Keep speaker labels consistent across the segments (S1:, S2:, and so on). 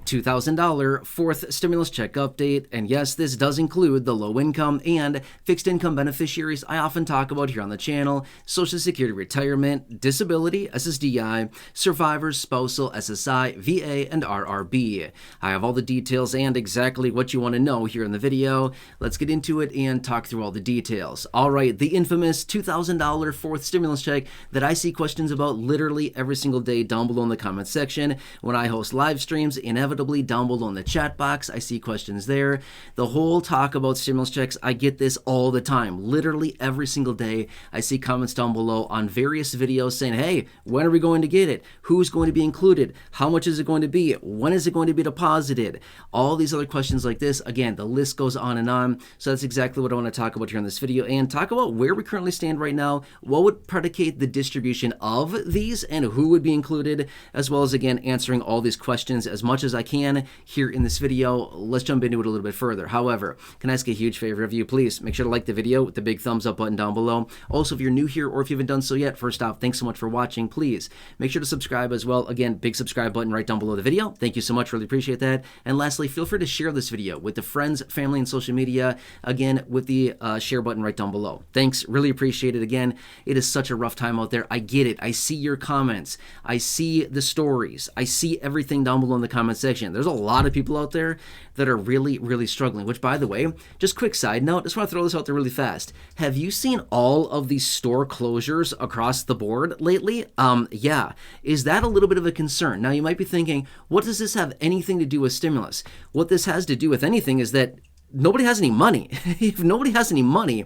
S1: $2,000 fourth stimulus check update. And yes, this does include the low income and fixed income beneficiaries I often talk about here on the channel: Social Security, retirement, disability, SSDI, survivors, spousal, SSI, VA, and RRB. I have all the details and exactly what you want to know here in the video. Let's get into it and talk through all the details. All right, the infamous $2,000 fourth stimulus check that I see questions about literally every single day down below in the comment section. When I host live streams, inevitably down below in the chat box, I see questions there. The whole talk about stimulus checks, I get this all the time. Literally every single day, I see comments down below on various videos saying, hey, when are we going to get it? Who's going to be included? How much is it going to be? When is it going to be deposited? All these other questions like this. Again, the list goes on and on. So that's exactly what I want to talk about here in this video, and talk about where we currently stand right now, what would predicate the distribution of these, and who would be included, as well as, again, answering all these questions as much as I can here in this video. Let's jump into it a little bit further. However, can I ask a huge favor of you? Please make sure to like the video with the big thumbs up button down below. Also, if you're new here or if you haven't done so yet, first off, thanks so much for watching. Please make sure to subscribe as well. Again, big subscribe button right down below the video. Thank you so much. Really appreciate that. And lastly, feel free to share this video with the friends, family, and social media. Again, with the share button right down below. Thanks. Really appreciate it. Again, it is such a rough time out there. I get it. I see your comments. I see the stories. I see everything down below in the comment section. There's a lot of people out there that are really, really struggling, which, by the way, just quick side note, just want to throw this out there really fast. Have you seen all of these store closures across the board lately? Yeah. Is that a little bit of a concern? Now, you might be thinking, what does this have anything to do with stimulus? What this has to do with anything is that nobody has any money. If nobody has any money,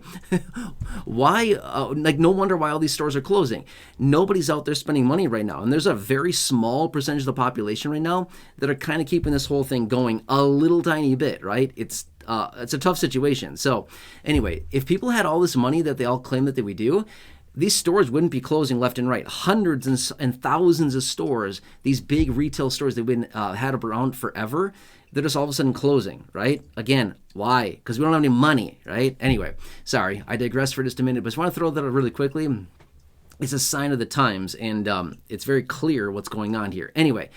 S1: why, no wonder why all these stores are closing. Nobody's out there spending money right now. And there's a very small percentage of the population right now that are kind of keeping this whole thing going a little tiny bit, right? It's a tough situation. So anyway, if people had all this money that they all claim that they would do, these stores wouldn't be closing left and right. Hundreds and thousands of stores, these big retail stores that we've been had around forever, they're just all of a sudden closing, right? Again, why? Because we don't have any money, right? Anyway, sorry, I digress for just a minute, but I just want to throw that out really quickly. It's a sign of the times, and it's very clear what's going on here. Anyway,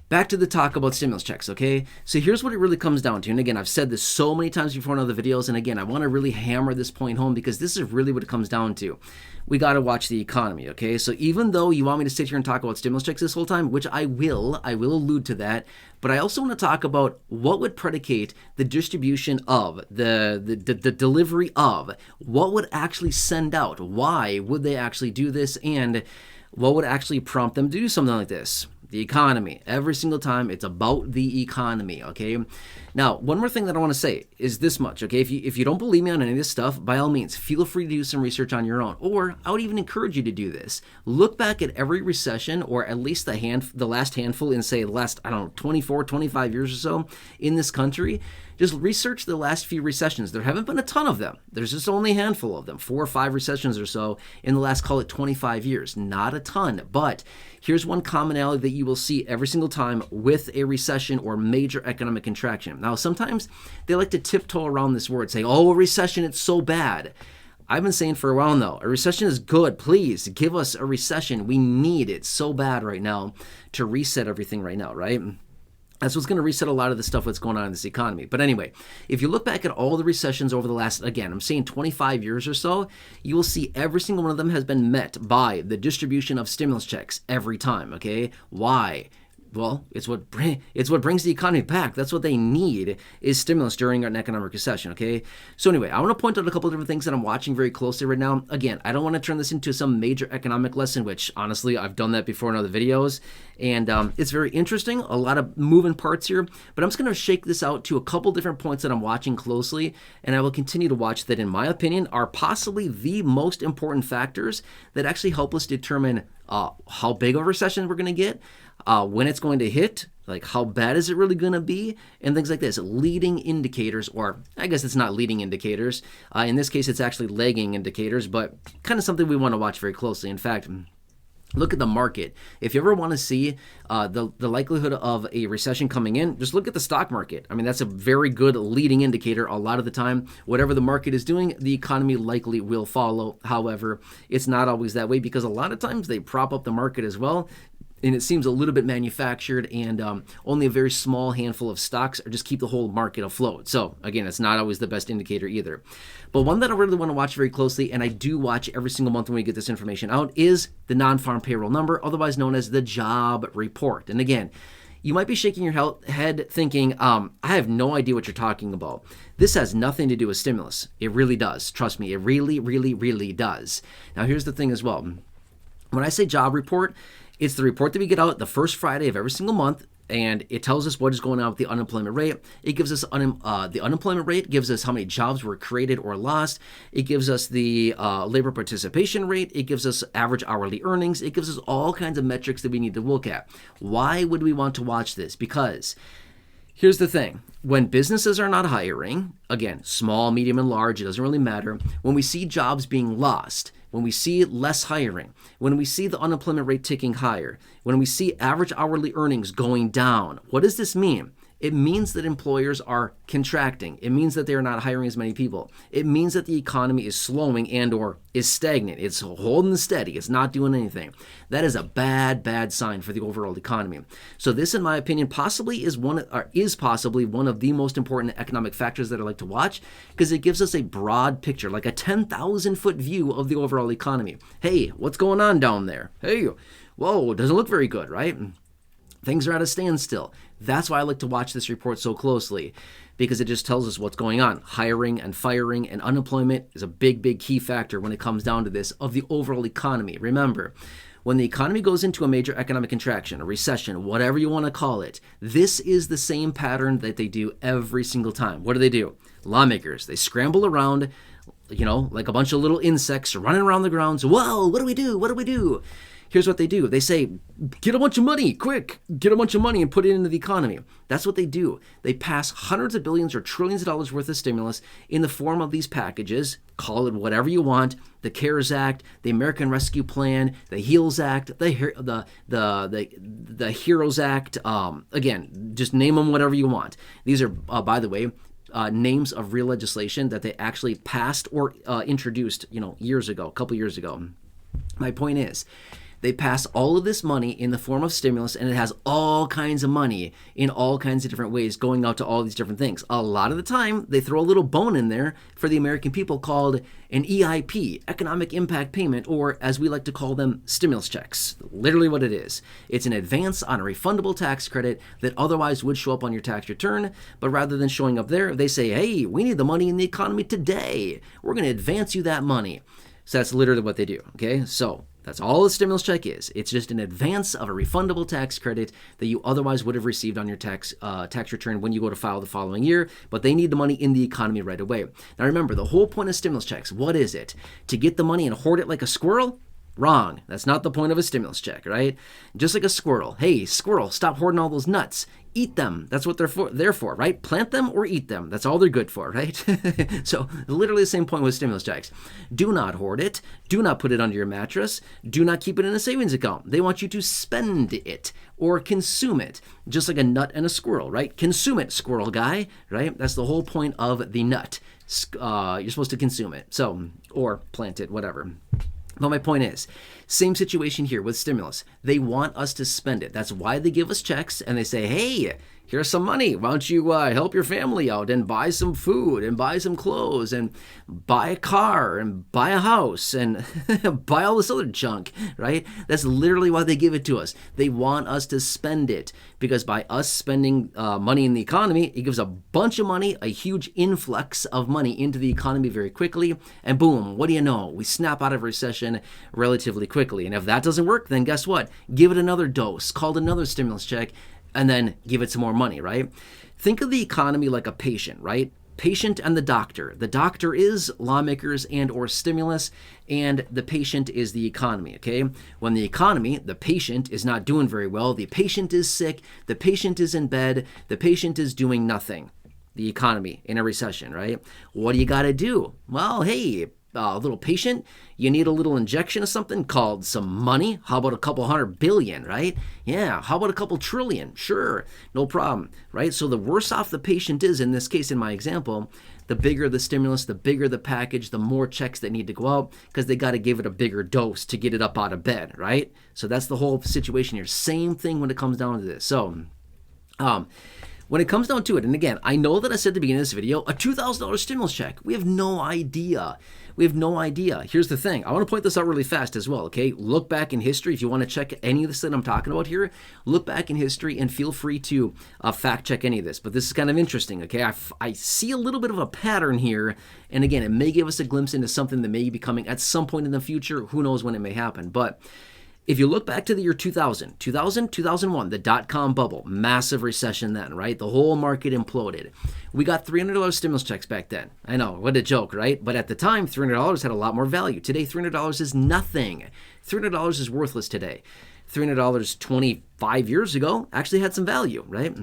S1: back to the talk about stimulus checks, okay? So here's what it really comes down to. And again, I've said this so many times before in other videos, and again, I want to really hammer this point home because this is really what it comes down to. We got to watch the economy, okay? So even though you want me to sit here and talk about stimulus checks this whole time, which I will allude to that, but I also want to talk about what would predicate the distribution of, the delivery of, what would actually send out, why would they actually do this, and what would actually prompt them to do something like this. The economy. Every single time, it's about the economy, okay? Now, one more thing that I want to say is this much, okay? If you don't believe me on any of this stuff, by all means, feel free to do some research on your own. Or I would even encourage you to do this. Look back at every recession, or at least the last handful in, say, the last, 24, 25 years or so in this country. Just research the last few recessions. There haven't been a ton of them. There's just only a handful of them, 4 or 5 recessions or so in the last, call it 25 years. Not a ton, but here's one commonality that you will see every single time with a recession or major economic contraction. Now, sometimes they like to tiptoe around this word, say, oh, a recession, it's so bad. I've been saying for a while now, a recession is good. Please give us a recession. We need it so bad right now to reset everything right now, right? That's what's going to reset a lot of the stuff that's going on in this economy. But anyway, if you look back at all the recessions over the last, again, I'm saying 25 years or so, you will see every single one of them has been met by the distribution of stimulus checks every time, okay? Why? Well, it's what brings the economy back. That's what they need is stimulus during an economic recession, okay? So anyway, I want to point out a couple of different things that I'm watching very closely right now. Again, I don't want to turn this into some major economic lesson, which honestly, I've done that before in other videos. And it's very interesting, a lot of moving parts here. But I'm just going to shake this out to a couple different points that I'm watching closely. And I will continue to watch that, in my opinion, are possibly the most important factors that actually help us determine how big of a recession we're going to get, when it's going to hit, like how bad is it really going to be, and things like this. Leading indicators, or I guess it's not leading indicators. In this case, it's actually lagging indicators, but kind of something we want to watch very closely. In fact, look at the market. If you ever want to see the likelihood of a recession coming in, just look at the stock market. I mean, that's a very good leading indicator a lot of the time. Whatever the market is doing, the economy likely will follow. However, it's not always that way because a lot of times they prop up the market as well. and it seems a little bit manufactured, and only a very small handful of stocks or just keep the whole market afloat. So again, it's not always the best indicator either. But one that I really want to watch very closely, and I do watch every single month when we get this information out, is the non-farm payroll number, otherwise known as the job report. And again, you might be shaking your head thinking, I have no idea what you're talking about. This has nothing to do with stimulus. It really does. Trust me, it really, really, really does. Now, here's the thing as well. When I say job report, it's the report that we get out the first Friday of every single month, and it tells us what is going on with the unemployment rate. It gives us the unemployment rate, gives us how many jobs were created or lost. It gives us the labor participation rate. It gives us average hourly earnings. It gives us all kinds of metrics that we need to look at. Why would we want to watch this? Because here's the thing. When businesses are not hiring, again, small, medium, and large, it doesn't really matter. When we see jobs being lost, when we see less hiring, when we see the unemployment rate ticking higher, when we see average hourly earnings going down, what does this mean? It means that employers are contracting. It means that they are not hiring as many people. It means that the economy is slowing and or is stagnant. It's holding steady. It's not doing anything. That is a bad, bad sign for the overall economy. So this, in my opinion, possibly is possibly one of the most important economic factors that I like to watch, because it gives us a broad picture, like a 10,000-foot view of the overall economy. Hey, what's going on down there? Hey, whoa, it doesn't look very good, right? Things are at a standstill. That's why I like to watch this report so closely, because it just tells us what's going on. Hiring and firing and unemployment is a big, big key factor when it comes down to this of the overall economy. Remember, when the economy goes into a major economic contraction, a recession, whatever you want to call it, this is the same pattern that they do every single time. What do? Lawmakers, they scramble around, like a bunch of little insects running around the grounds. Whoa, what do we do? What do we do? Here's what they do. They say, get a bunch of money, quick, get a bunch of money and put it into the economy. That's what they do. They pass hundreds of billions or trillions of dollars worth of stimulus in the form of these packages. Call it whatever you want. The CARES Act, the American Rescue Plan, the HEALS Act, the HEROES Act. Again, just name them whatever you want. These are, by the way, names of real legislation that they actually passed or introduced, years ago, a couple years ago. My point is, they pass all of this money in the form of stimulus, and it has all kinds of money in all kinds of different ways going out to all these different things. A lot of the time, they throw a little bone in there for the American people called an EIP, Economic Impact Payment, or as we like to call them, stimulus checks. Literally what it is. It's an advance on a refundable tax credit that otherwise would show up on your tax return, but rather than showing up there, they say, hey, we need the money in the economy today. We're going to advance you that money. So that's literally what they do, okay? So that's all a stimulus check is. It's just an advance of a refundable tax credit that you otherwise would have received on your tax return when you go to file the following year, but they need the money in the economy right away. Now remember, the whole point of stimulus checks, what is it? To get the money and hoard it like a squirrel? Wrong. That's not the point of a stimulus check, right? Just like a squirrel. Hey, squirrel, stop hoarding all those nuts. Eat them. That's what they're there for, right? Plant them or eat them. That's all they're good for, right? So literally the same point with stimulus checks. Do not hoard it. Do not put it under your mattress. Do not keep it in a savings account. They want you to spend it or consume it, just like a nut and a squirrel, right? Consume it, squirrel guy, right? That's the whole point of the nut. You're supposed to consume it, or plant it, whatever. But my point is, same situation here with stimulus. They want us to spend it. That's why they give us checks and they say, hey, here's some money. Why don't you help your family out and buy some food and buy some clothes and buy a car and buy a house and buy all this other junk, right? That's literally why they give it to us. They want us to spend it, because by us spending money in the economy, it gives a bunch of money, a huge influx of money into the economy very quickly. And boom, what do you know? We snap out of a recession relatively quickly. And if that doesn't work, then guess what? Give it another dose, called another stimulus check, and then give it some more money, right? Think of the economy like a patient, right? Patient and the doctor. The doctor is lawmakers and or stimulus, and the patient is the economy, okay? When the economy, the patient, is not doing very well, the patient is sick, the patient is in bed, the patient is doing nothing. The economy in a recession, right? What do you got to do? Well, hey, little patient, you need a little injection of something called some money. How about a couple $100 billion, right? Yeah. How about a couple trillion? Sure. No problem, right? So the worse off the patient is, in this case, in my example, the bigger the stimulus, the bigger the package, the more checks that need to go out because they got to give it a bigger dose to get it up out of bed, right? So that's the whole situation here. Same thing when it comes down to this. So, when it comes down to it, and again, I know that I said at the beginning of this video, a $2,000 stimulus check. We have no idea. We have no idea. Here's the thing. I want to point this out really fast as well, okay? Look back in history. If you want to check any of this that I'm talking about here, look back in history and feel free to fact check any of this. But this is kind of interesting, okay? I see a little bit of a pattern here. And again, it may give us a glimpse into something that may be coming at some point in the future. Who knows when it may happen. But if you look back to the year 2000, 2001, the dot-com bubble, massive recession then, right? The whole market imploded. We got $300 stimulus checks back then. I know, what a joke, right? But at the time, $300 had a lot more value. Today, $300 is nothing. $300 is worthless today. $300 25 years ago actually had some value, right?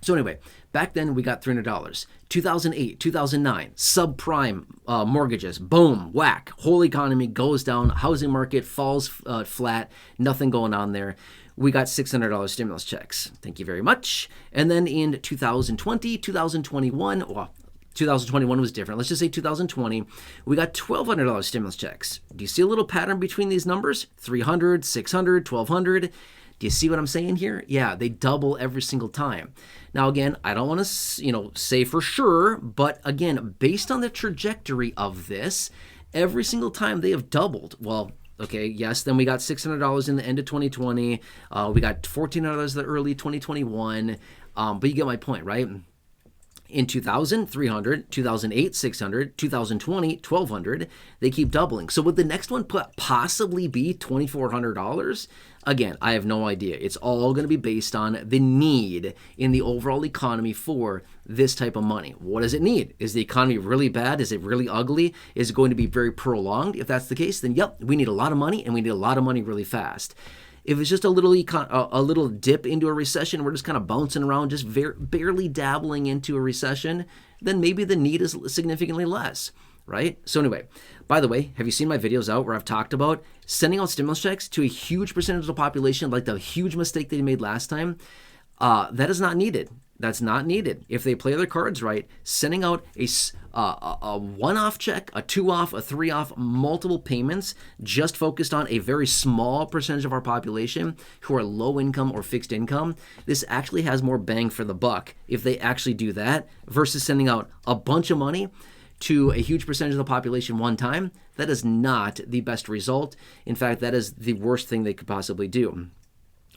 S1: So anyway, back then we got $300. 2008, 2009, subprime mortgages, boom, whack, whole economy goes down, housing market falls flat, nothing going on there. We got $600 stimulus checks. Thank you very much. And then in 2020, 2021, well, 2021 was different. Let's just say 2020, we got $1,200 stimulus checks. Do you see a little pattern between these numbers? 300, 600, 1,200. Do you see what I'm saying here? Yeah, they double every single time. Now, again, I don't want to, say for sure, but again, based on the trajectory of this, every single time they have doubled. Well, okay, yes, then we got $600 in the end of 2020. We got $1,400 the early 2021. But you get my point, right? In 2000, 300, 2008, 600, 2020, 1,200. They keep doubling. So would the next one possibly be $2,400? Again, I have no idea. It's all going to be based on the need in the overall economy for this type of money. What does it need? Is the economy really bad? Is it really ugly? Is it going to be very prolonged? If that's the case, then yep, we need a lot of money, and we need a lot of money really fast. If it's just a little dip into a recession, we're just kind of bouncing around, just barely dabbling into a recession, then maybe the need is significantly less, right? So anyway, by the way, have you seen my videos out where I've talked about sending out stimulus checks to a huge percentage of the population, like the huge mistake they made last time? That is not needed. That's not needed. If they play their cards right, sending out a one-off check, a two-off, a three-off, multiple payments, just focused on a very small percentage of our population who are low income or fixed income, this actually has more bang for the buck if they actually do that versus sending out a bunch of money to a huge percentage of the population one time. That is not the best result. In fact, that is the worst thing they could possibly do.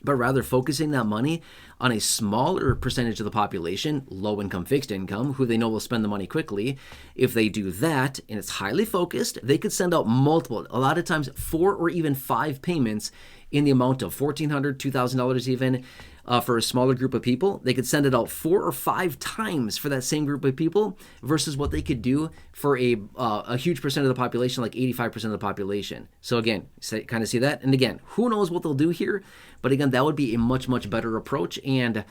S1: But rather focusing that money on a smaller percentage of the population, low income, fixed income, who they know will spend the money quickly. If they do that and it's highly focused, they could send out multiple, a lot of times 4 or even 5 payments in the amount of $1,400, $2,000 even. For a smaller group of people, they could send it out 4 or 5 times for that same group of people versus what they could do for a huge percent of the population, like 85% of the population. So again, kind of see that? And again, who knows what they'll do here? But again, that would be a much, much better approach, and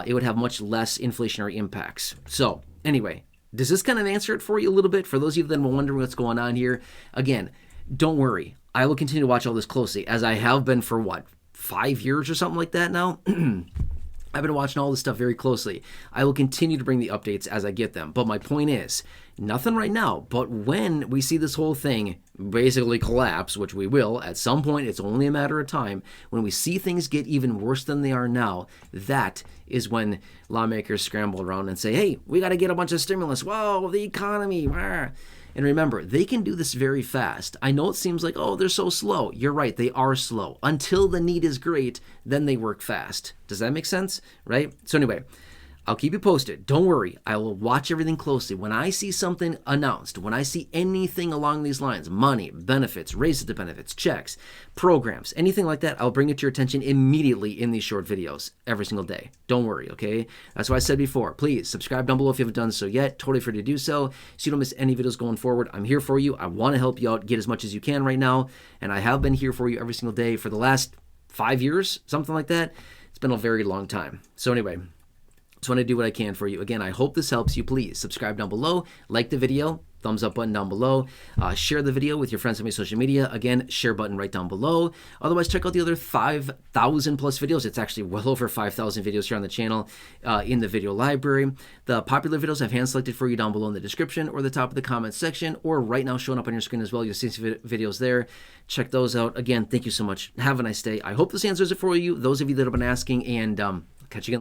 S1: it would have much less inflationary impacts. So anyway, does this kind of answer it for you a little bit? For those of you that were wondering what's going on here, again, don't worry. I will continue to watch all this closely, as I have been for 5 years or something like that now. I've been watching all this stuff very closely. I will continue to bring the updates as I get them. But my point is, nothing right now. But when we see this whole thing basically collapse, which we will at some point, it's only a matter of time, when we see things get even worse than they are now, that is when lawmakers scramble around and say, hey, we got to get a bunch of stimulus. Whoa, the economy. Rah. And remember, they can do this very fast. I know it seems like, oh, they're so slow. You're right, they are slow. Until the need is great, then they work fast. Does that make sense? Right? So anyway, I'll keep you posted. Don't worry. I will watch everything closely. When I see something announced, when I see anything along these lines, money, benefits, raises to benefits, checks, programs, anything like that, I'll bring it to your attention immediately in these short videos every single day. Don't worry, okay? That's what I said before. Please subscribe down below if you haven't done so yet. Totally free to do so you don't miss any videos going forward. I'm here for you. I want to help you out, get as much as you can right now, and I have been here for you every single day for the last 5 years, something like that. It's been a very long time. So anyway, Just want to do what I can for you. Again, I hope this helps you. Please subscribe down below, like the video, thumbs up button down below, share the video with your friends on my social media. Again, share button right down below. Otherwise, check out the other 5,000 plus videos. It's actually well over 5,000 videos here on the channel in the video library. The popular videos I've hand selected for you down below in the description or the top of the comment section, or right now showing up on your screen as well. You'll see some videos there. Check those out. Again, thank you so much. Have a nice day. I hope this answers it for you, those of you that have been asking, and catch you again.